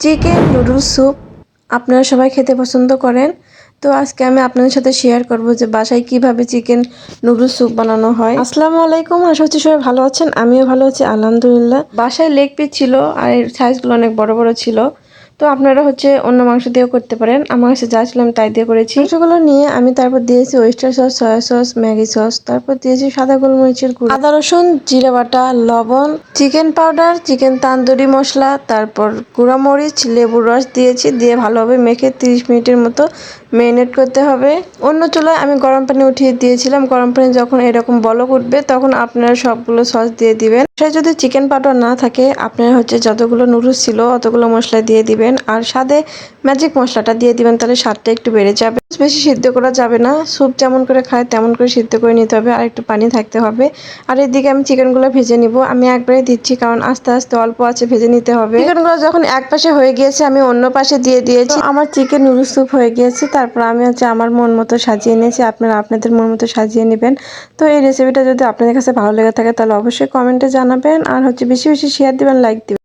Chicken noodles soup আপনারা সবাই খেতে পছন্দ করেন। তো আজকে আমি আপনাদের সাথে শেয়ার করব যে বাসায় কিভাবে চিকেন নুডলস স্যুপ বানানো হয়। আসসালামু আলাইকুম, আশা করছি সবাই ভালো আছেন। আমিও ভালো আছি আলহামদুলিল্লাহ। বাসায় লেগ পিস ছিল আর এর সাইজগুলো অনেক বড় বড় ছিল। তো আপনারা অন্য মাংস দিয়েও করতে পারেন। আমার কাছে যা ছিল আমি তাই দিয়ে করেছি। মাংসগুলো নিয়ে আমি তারপর দিয়েছি oyster sauce, soya sauce, Maggi sauce, তারপর দিয়েছি সাদা গোলমরিচের গুঁড়ো, আদা রসুন, জিরা বাটা, লবণ, চিকেন পাউডার, চিকেন তান্দুরি মশলা, তারপর গুঁড়া মরিচ, লেবুর রস দিয়েছি। দিয়ে ভালোভাবে মেখে 30 মিনিটের মতো ম্যারিনেট করতে হবে। অন্য চুলায় আমি গরম পানি উঠিয়ে দিয়েছিলাম। গরম পানি যখন এরকম বলক উঠবে তখন আপনারা সবগুলো সস দিয়ে দিবেন। সে যদি চিকেন পাউডার না থাকে আপনারা যতগুলো নুডলস ছিল অতগুলো মশলা দিয়ে দিবেন, আর স্বাদে ম্যাজিক মশলাটা দিয়ে দিবেন, তাহলে স্বাদটা একটু বেড়ে যাবে। বেশি সিদ্ধ করা যাবে না, স্যুপ যেমন করে খায় তেমন করে সিদ্ধ করে নিতে হবে, আর একটু পানি থাকতে হবে। আর এদিকে আমি চিকেনগুলো ভেজে নিব। আমি একবারে দিচ্ছি কারণ আস্তে আস্তে অল্প আছে ভেজে নিতে হবে। চিকেনগুলো যখন এক পাশে হয়ে গিয়েছে আমি অন্য পাশে দিয়ে দিয়েছি। আমার চিকেন নুডলস স্যুপ হয়ে গিয়েছে। তারপর আমি আমার মন মতো সাজিয়ে নিয়েছি। আপনারা আপনাদের মন মতো সাজিয়ে নেবেন। তো এই রেসিপিটা যদি আপনাদের কাছে ভালো লেগে থাকে তাহলে অবশ্যই কমেন্টে জানাবেন, আর বেশি বেশি শেয়ার দিবেন, লাইক দিবেন।